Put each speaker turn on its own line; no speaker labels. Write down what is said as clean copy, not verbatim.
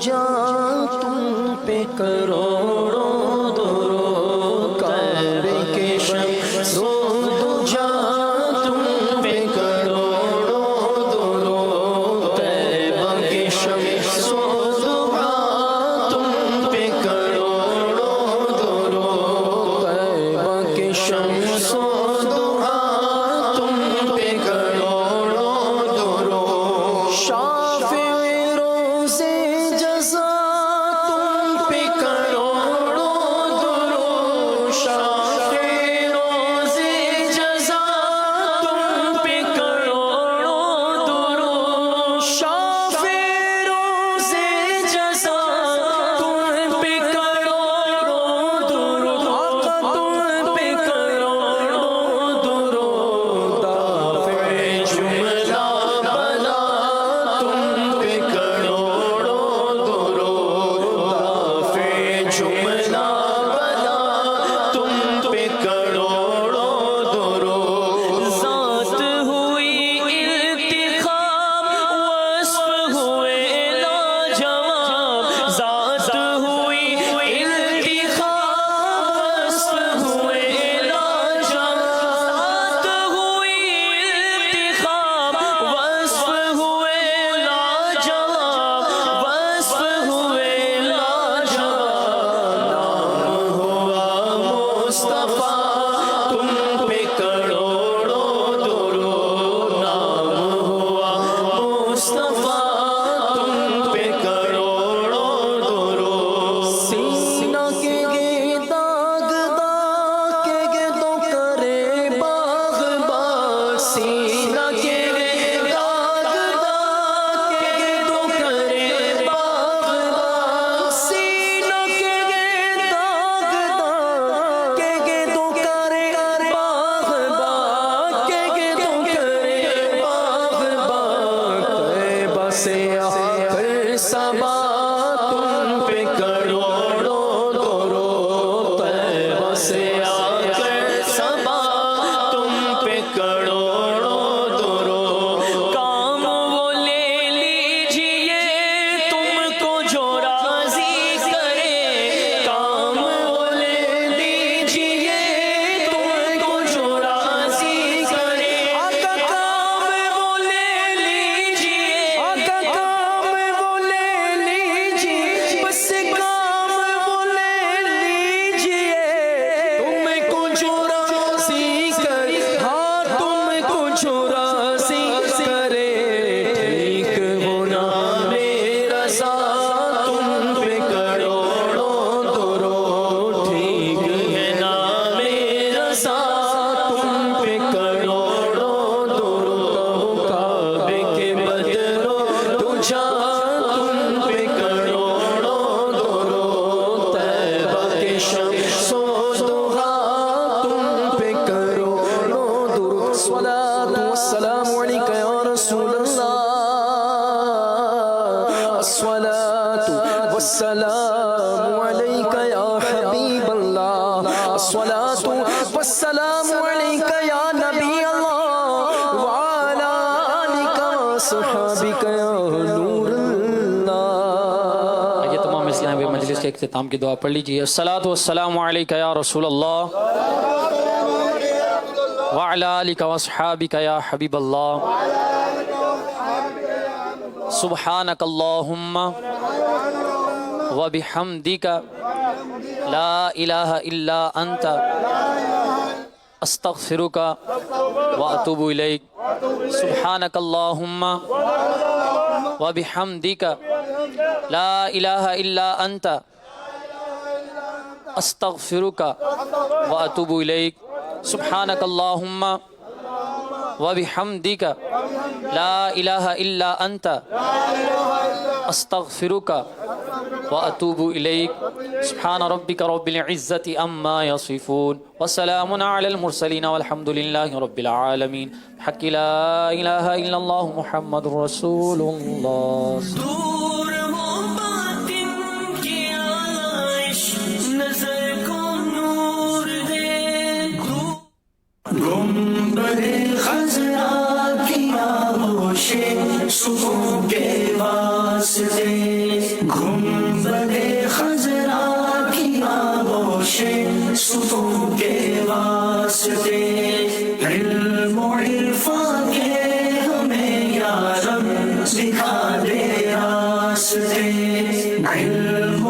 جہاں تم پہ کروڑوں درود، کعبے کے شمس و جہاں تم پہ کروڑوں درود، طیبہ کے شمس و ضحیٰ تم پہ کروڑوں درود، طیبہ کے شمس و ضحیٰ تم پہ کروڑوں درود، شافع روز جزا تم پہ کروڑوں درود، شافع روز جزا تم پہ کروڑوں درود، شافع روز جزا تم پہ کروڑوں درود، آقا تم پہ کروڑوں درود، دافع جملہ بلا تم پہ کروڑوں درود، دافع جملہ بلا تم پہ کروڑوں درود، ذات ہوئی انتخاب وصف ہوئے لاجواب، ذات ہوئی انتخاب وصف ہوئے لاجواب، ذات ہوئی انتخاب وصف ہوئے لاجواب، وصف ہوئے لاجواب، نام ہوا مصطفیٰ تم پہ کروڑوں درود، نام ہوا مصطفیٰ تم پہ کروڑوں درود، سینہ کے گے داغ داغ کے گے تو کرے باغ باغ، سینہ کے گے داغ داغ کے گے تو کرے باغ باغ، سینہ کے گے داغ داغ کے گے تو کرے باغ باغ، کے گے تو کرے باغ باغ، طیبہ سے آ کر صبا تم پہ کروڑوں درود، طیبہ سے آ کر صبا تم پہ کروڑوں درود، کام وہ لے لیجئے تم کو جو راضی کرے، کام وہ لے لیجئے تم کو جو راضی کرے، آقا کام وہ لے لیجئے، آقا کام وہ لے لیجئے، بس کام وہ لے لیجئے، تم کو جو راضی کرے، ہاں تم کو جو راضی کرے، ٹھیک ہونا میرا ساتھ تم پہ کروڑوں درود، ٹھیک ہے نا میرا ساتھ تم پہ کروڑوں درود، کعبے کے بدرو تجھا تم پہ کروڑوں درود، طیبہ کے شمس و ضحیٰ تم پہ کروڑوں درود، الصلاۃ والسلام علیک یا رسول اللہ، الصلاۃ والسلام علیک یا حبیب اللہ، الصلاۃ والسلام علیک یا نبی اللہ، وعلی آلک وصحبک یا نور اللہ۔ آئیے تمام اسلامی مجلس کے اختتام کی دعا پڑھ لیجیے، الصلاۃ والسلام علیک یا رسول اللہ، وعلی آلک وصحبک یا حبیب اللہ، سبحانک اللہم وبحمدک لا الہ الا انت استغفرک واتوب الیک، سبحانک اللہم وبحمدک لا الہ الا انت استغفرک واتوب الیک، سبحانک اللہم وبحمدک لا الہ الا انت استغفرک واتوب الیک، سبحان ربک رب العزت عما یصفون وسلام علی المرسلین والحمد للہ رب العالمین، حق لا الہ الا اللہ محمد رسول اللہ۔ دور ہو باطن کی آلائش، نظر کو نور دے، گنبد خضرا کی آغوش سکون کے واسطے،
سکون کے واسطے علم و عرفان کے ہمیں یا رب دکھا دے راستے علم